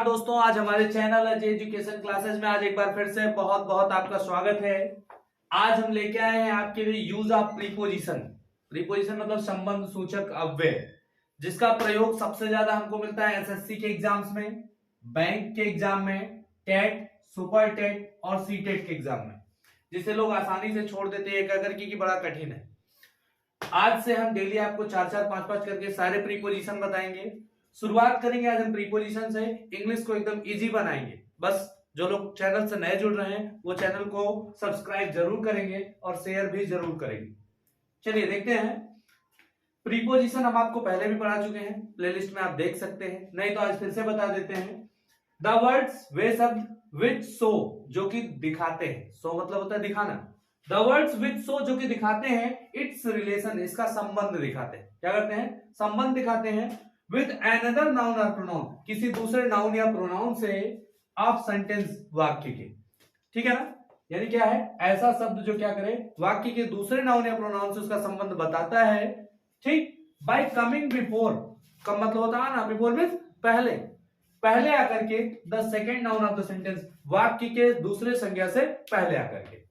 दोस्तों, आज हमारे चैनल अजय एजुकेशन क्लासेस में आज एक बार फिर से बहुत बहुत आपका स्वागत है। आज हम लेके आए हैं आपके लिए यूज ऑफ प्रीपोजिशन। प्रीपोजिशन मतलब संबंध सूचक अव्यय, जिसका प्रयोग सबसे ज्यादा हमको मिलता है एसएससी के एग्जाम्स में, बैंक के एग्जाम में, टेट, सुपर टेट और सीटेट के एग्जाम में, जिसे लोग आसानी से छोड़ देते हैं एक करके कि बड़ा कठिन है। आज से हम डेली आपको 4-4, 5-5 करके सारे प्रीपोजिशन बताएंगे। शुरुआत करेंगे आज हम प्रीपोजिशन से, इंग्लिश को एकदम इजी बनाएंगे। बस जो लोग चैनल से नए जुड़ रहे हैं वो चैनल को सब्सक्राइब जरूर करेंगे और शेयर भी जरूर करेंगे। चलिए देखते हैं। प्रीपोजिशन हम आपको पहले भी पढ़ा चुके हैं, प्लेलिस्ट में आप देख सकते हैं, नहीं तो आज फिर से बता देते हैं। द वर्ड्स वे शब्द विच शो जो कि दिखाते हैं, शो मतलब होता है दिखाना। द वर्ड्स विच शो जो कि दिखाते हैं इट्स रिलेशन, इसका संबंध दिखाते हैं। क्या करते हैं? संबंध दिखाते हैं विद अनदर नाउन और प्रोनाउन, किसी दूसरे नाउन या प्रोनाउन से ऑफ सेंटेंस, वाक्य के। ठीक है ना? यानी क्या है? ऐसा शब्द जो क्या करे, वाक्य के दूसरे नाउन या प्रोनाउन से उसका संबंध बताता है। ठीक, बाय कमिंग बिफोर का मतलब होता है ना, बिफोर मींस पहले, पहले आकर के, the second noun of the sentence, वाक्य के दूसरे संज्ञा से पहले आकर के।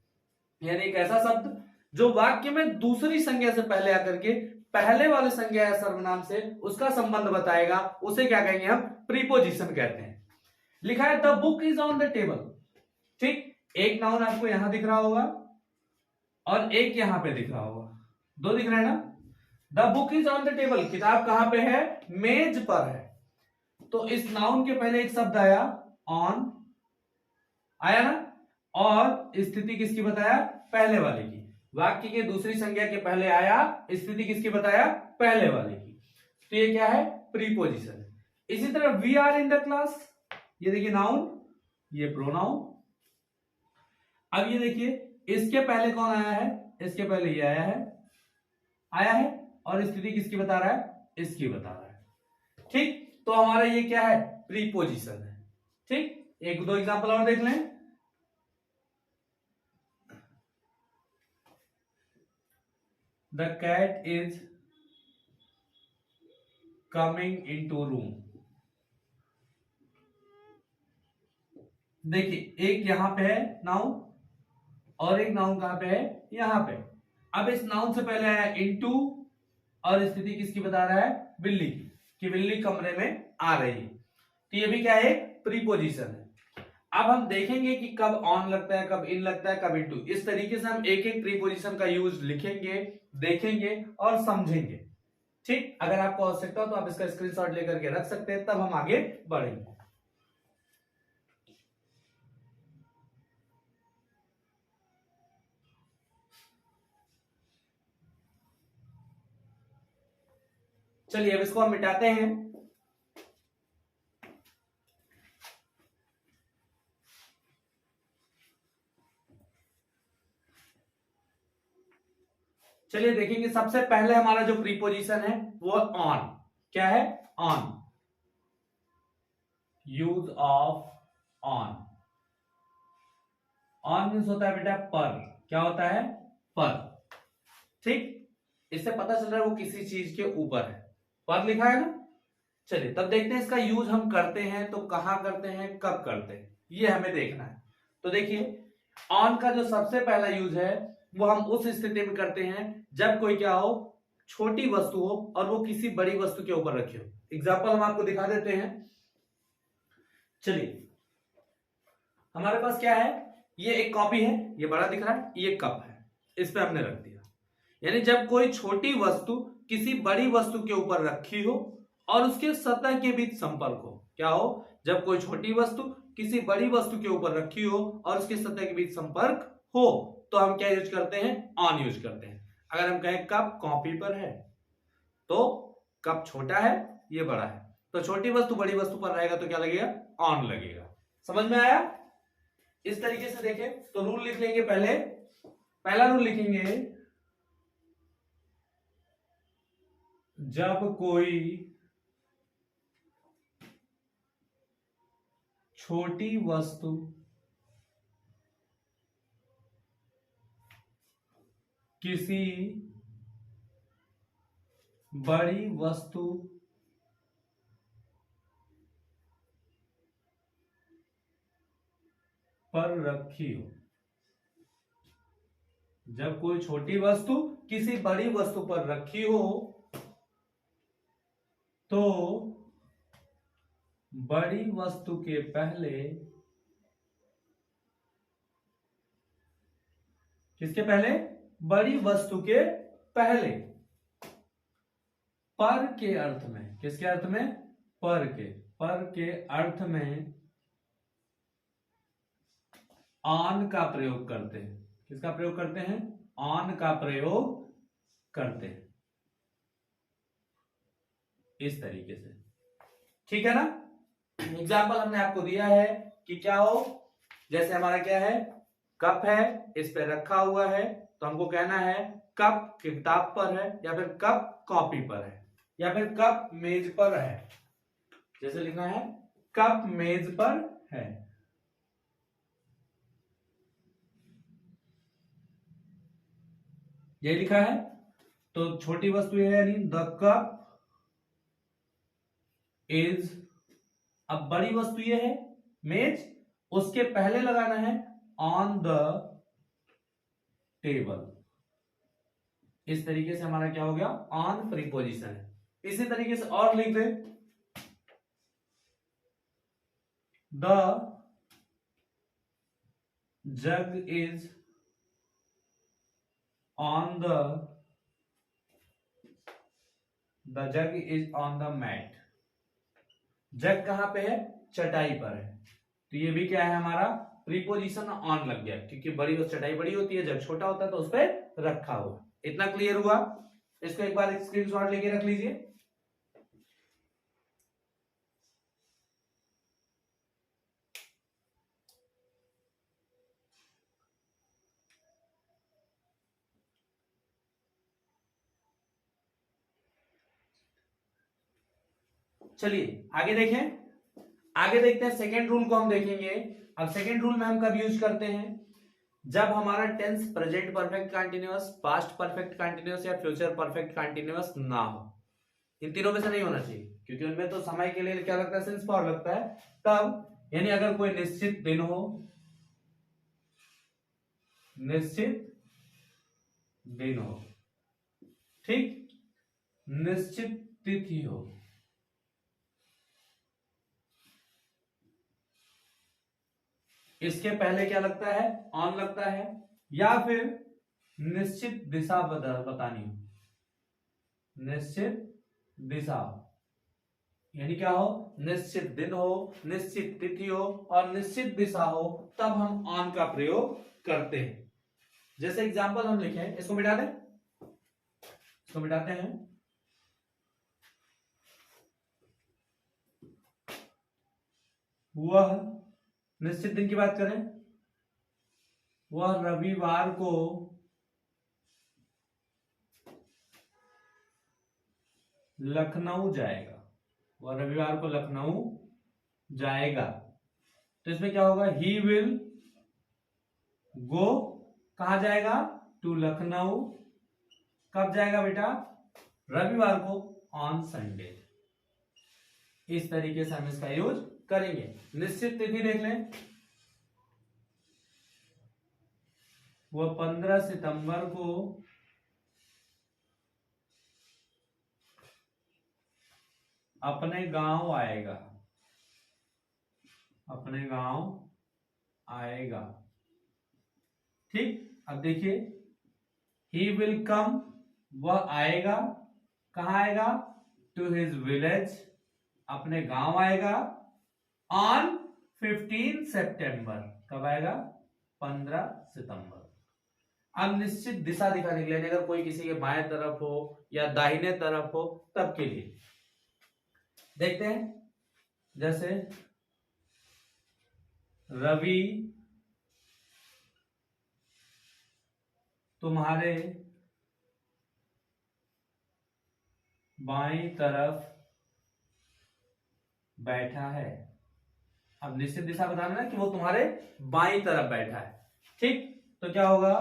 यानी एक ऐसा शब्द जो वाक्य में दूसरी संज्ञा से पहले आकर के पहले वाले संज्ञा या सर्वनाम से उसका संबंध बताएगा, उसे क्या कहेंगे हम? प्रीपोजिशन कहते हैं। लिखा है the book is on the table. ठीक, एक नाउन आपको यहां दिख रहा होगा और एक यहां पे दिख रहा होगा, दो दिख रहे हैं ना। The book is on the table, किताब कहां पे है? मेज पर है। तो इस नाउन के पहले एक शब्द आया ऑन, आया ना, और स्थिति किसकी बताया? पहले वाले की। वाक्य के दूसरी संज्ञा के पहले आया, स्थिति किसकी बताया? पहले वाले की। तो ये क्या है? प्रीपोजिशन। इसी तरह we are in the class, ये देखिए नाउन, ये प्रोनाउन। अब ये देखिए इसके पहले कौन आया है? इसके पहले ये आया है, और स्थिति किसकी बता रहा है? इसकी बता रहा है। ठीक, तो हमारा ये क्या है? प्रीपोजिशन है। ठीक, एक दो एग्जांपल और देख लें। The cat is coming into room। देखिए एक यहां पे है नाउन और एक नाउन कहां पे है? यहां पे। अब इस नाउन से पहले आया इनटू और स्थिति किसकी बता रहा है? बिल्ली की, कि बिल्ली कमरे में आ रही है। तो ये भी क्या है? प्रीपोजिशन है। अब हम देखेंगे कि कब ऑन लगता है, कब इन लगता है, कब इनटू। इस तरीके से हम एक एक प्रीपोजिशन का यूज लिखेंगे, देखेंगे और समझेंगे। ठीक, अगर आपको आवश्यकता हो तो आप इसका स्क्रीनशॉट लेकर के रख सकते हैं, तब हम आगे बढ़ेंगे। चलिए अब इसको हम मिटाते हैं। चलिए देखेंगे, सबसे पहले हमारा जो प्रीपोजिशन है वो ऑन। क्या है? On. Use of on. On means होता है बेटा पर। क्या होता है? पर। ठीक, इससे पता चल रहा है वो किसी चीज के ऊपर है, पर लिखा है ना। चलिए तब देखते हैं इसका यूज हम करते हैं तो कहां करते हैं, कब करते हैं, ये हमें देखना है। तो देखिए ऑन का जो सबसे पहला यूज है वो हम उस स्थिति में करते हैं जब कोई क्या हो, छोटी वस्तु हो और वो किसी बड़ी वस्तु के ऊपर रखी हो। एग्जाम्पल हम आपको दिखा देते हैं। चलिए हमारे पास क्या है? ये एक कॉपी है, ये बड़ा दिख रहा है, ये कप है, इस पे हमने रख दिया। यानी जब कोई छोटी वस्तु किसी बड़ी वस्तु के ऊपर रखी हो और उसके सतह के बीच संपर्क हो। क्या हो? जब कोई छोटी वस्तु किसी बड़ी वस्तु के ऊपर रखी हो और उसके सतह के बीच संपर्क हो तो हम क्या यूज करते हैं? ऑन यूज करते हैं। अगर हम कहें कप कॉपी पर है तो कप छोटा है, ये बड़ा है, तो छोटी वस्तु बड़ी वस्तु पर रहेगा तो क्या लगेगा? ऑन लगेगा। समझ में आया? इस तरीके से देखें तो रूल लिख लेंगे। पहला रूल लिखेंगे, जब कोई छोटी वस्तु किसी बड़ी वस्तु पर रखी हो। जब कोई छोटी वस्तु किसी बड़ी वस्तु पर रखी हो तो बड़ी वस्तु के पहले, किसके पहले? बड़ी वस्तु के पहले, पर के अर्थ में, किसके अर्थ में? पर के अर्थ में ऑन का प्रयोग करते हैं। किसका प्रयोग करते हैं? ऑन का प्रयोग करते हैं, इस तरीके से। ठीक है ना? एग्जाम्पल हमने आपको दिया है कि क्या हो, जैसे हमारा क्या है, कप है, इस पे रखा हुआ है, तो हमको कहना है कप किताब पर है, या फिर कप कॉपी पर है, या फिर कप मेज पर है। जैसे लिखना है कप मेज पर है। ये लिखा है, तो छोटी वस्तु है यानी द कप इज। अब बड़ी वस्तु ये है मेज, उसके पहले लगाना है ऑन द टेबल। इस तरीके से हमारा क्या हो गया? ऑन प्रीपोजिशन है। इसी तरीके से और लिख दे, the jug is on the jug is on the mat. Jug कहां पे है? चटाई पर है, तो ये भी क्या है हमारा? प्रीपोजिशन ऑन लग गया, क्योंकि बड़ी चटाई बड़ी होती है, जग छोटा होता है, तो उस पर रखा हुआ। इतना क्लियर हुआ? इसको एक बार स्क्रीनशॉट लेके रख लीजिए। चलिए आगे देखें। आगे देखते हैं सेकेंड रूल को हम देखेंगे। अब सेकेंड रूल में हम कब यूज करते हैं? जब हमारा tense present perfect continuous, past perfect continuous या फ्यूचर परफेक्ट कंटीन्यूअस ना हो। इन तीनों में से नहीं होना चाहिए, क्योंकि उनमें तो समय के लिए क्या लगता है? सिंस पावर लगता है। तब यानी अगर कोई निश्चित दिन हो, निश्चित दिन हो, ठीक, निश्चित तिथि हो, इसके पहले क्या लगता है? ऑन लगता है। या फिर निश्चित दिशा बतानी हो, निश्चित दिशा, यानी क्या हो? निश्चित दिन हो, निश्चित तिथि हो और निश्चित दिशा हो, तब हम ऑन का प्रयोग करते हैं। जैसे एग्जांपल हम लिखे, इसको मिटा दें, इसको मिटाते हैं। वह, निश्चित दिन की बात करें, वह रविवार को लखनऊ जाएगा। वह रविवार को लखनऊ जाएगा, तो इसमें क्या होगा? ही विल गो, कहा जाएगा? टू लखनऊ। कब जाएगा बेटा? रविवार को, ऑन संडे। इस तरीके से हम इसका यूज करेंगे। निश्चित तिथि देख लें, वह 15 सितंबर को अपने गांव आएगा, अपने गांव आएगा। ठीक, अब देखिए, ही विल कम, वह आएगा, कहां आएगा? टू हिज विलेज, अपने गांव आएगा, ऑन 15 सितंबर। कब आएगा? 15 सितंबर। अब निश्चित दिशा दिखाने के लिए, अगर कोई किसी के बाएं तरफ हो या दाहिने तरफ हो, तब के लिए देखते हैं। जैसे रवि तुम्हारे बाईं तरफ बैठा है। अब निश्चित दिशा बताना है कि वो तुम्हारे बाईं तरफ बैठा है। ठीक, तो क्या होगा?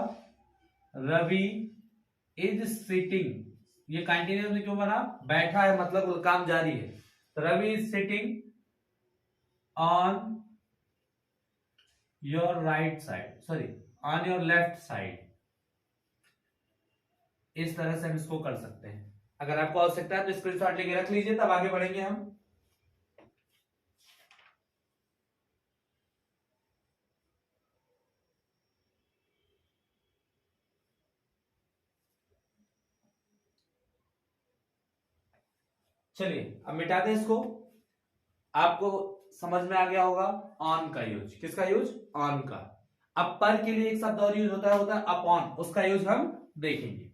रवि इज सिटिंग, ये कंटिन्यूअस में क्यों बना? बैठा है मतलब काम जारी है। Ravi is sitting on your right side, sorry on your left side. इस तरह से हम इसको कर सकते हैं। अगर आपको आवश्यकता है तो स्क्रीनशॉट लेके रख लीजिए, तब आगे बढ़ेंगे हम। चलिए अब मिटा दें इसको। आपको समझ में आ गया होगा ऑन का यूज, किसका यूज, ऑन का। अब पर के लिए एक शब्द और यूज होता है अपॉन, उसका यूज हम देखेंगे।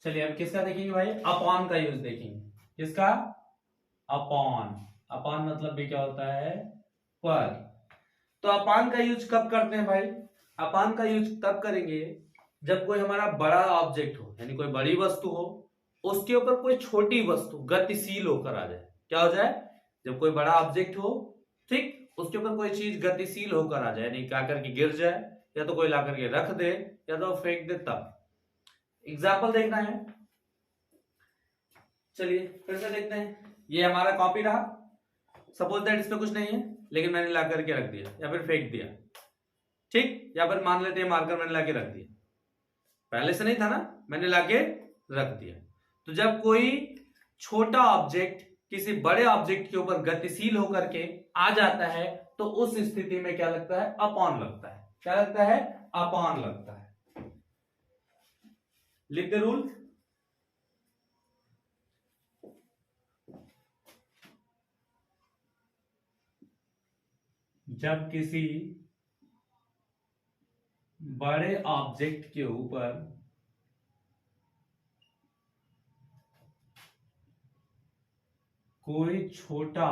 चलिए अब किसका देखेंगे भाई, अपॉन का यूज देखेंगे। किसका, अपॉन। अपॉन मतलब भी क्या होता है, पर। तो अपॉन का यूज कब करते हैं भाई, अपॉन का यूज तब करेंगे जब कोई हमारा बड़ा ऑब्जेक्ट हो, यानी कोई बड़ी वस्तु हो, उसके ऊपर कोई छोटी वस्तु गतिशील होकर आ जाए। क्या हो जाए, जब कोई बड़ा ऑब्जेक्ट हो, ठीक, उसके ऊपर कोई चीज गतिशील होकर आ जाए, यानी आकर के गिर जाए, या तो कोई ला करके रख दे, या तो फेंक दे, तब। एग्जाम्पल देखना है। चलिए फिर से देखते हैं। ये हमारा कॉपी रहा, सपोज दैट इसमें कुछ नहीं है, लेकिन मैंने ला करके रख दिया या फिर फेंक दिया, ठीक, या फिर मान लेते हैं मार्कर मैंने लाके रख दिया, पहले से नहीं था ना, मैंने लाके रख दिया। तो जब कोई छोटा ऑब्जेक्ट किसी बड़े ऑब्जेक्ट के ऊपर गतिशील होकर के आ जाता है, तो उस स्थिति में क्या लगता है, अपॉन लगता है। क्या लगता है, अपॉन लगता है। लिख दे रूल। जब किसी बड़े ऑब्जेक्ट के ऊपर कोई छोटा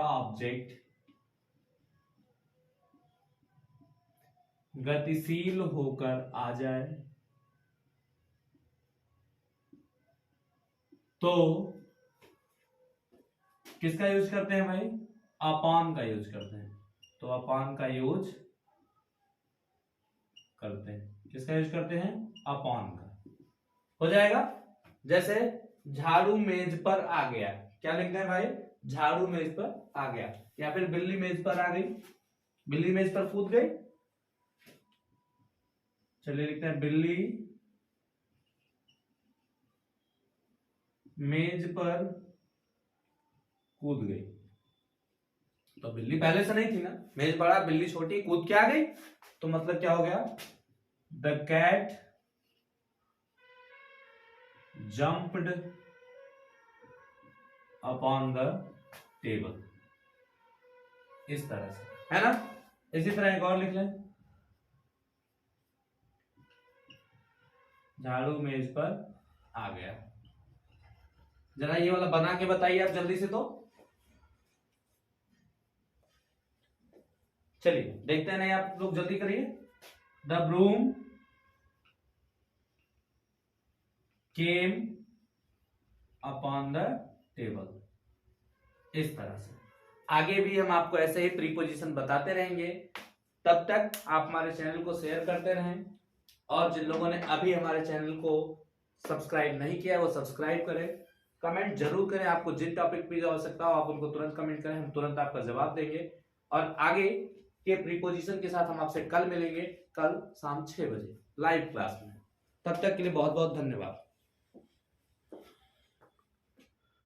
ऑब्जेक्ट गतिशील होकर आ जाए, तो किसका यूज करते हैं भाई, अपॉन का यूज करते हैं। तो अपॉन का यूज करते हैं, किसका यूज करते हैं, अपॉन का। हो जाएगा। जैसे झाड़ू मेज पर आ गया, क्या लिखते हैं भाई, झाड़ू मेज पर आ गया, या फिर बिल्ली मेज पर आ गई, बिल्ली मेज पर कूद गई। चलिए लिखते हैं बिल्ली मेज पर कूद गई। तो बिल्ली पहले से नहीं थी ना, मेज बड़ा बिल्ली छोटी, कूद के आ गई, तो मतलब क्या हो गया, the cat jumped upon the table. इस तरह से, है ना। इसी तरह एक और लिख लें, झाड़ू मेज पर आ गया। जरा ये वाला बना के बताइए आप जल्दी से। तो चलिए देखते हैं, नहीं आप लोग जल्दी करिए। The broom came upon the table. इस तरह से आगे भी हम आपको ऐसे ही प्रीपोजिशन बताते रहेंगे। तब तक आप हमारे चैनल को शेयर करते रहें, और जिन लोगों ने अभी हमारे चैनल को सब्सक्राइब नहीं किया वो सब्सक्राइब करें। कमेंट जरूर करें, आपको जिन टॉपिक की आवश्यकता हो आप उनको तुरंत कमेंट करें, हम तुरंत आपका जवाब देंगे। और आगे के प्रीपोजिशन के साथ हम आपसे कल मिलेंगे, कल शाम 6 बजे लाइव क्लास में। तब तक के लिए बहुत बहुत धन्यवाद।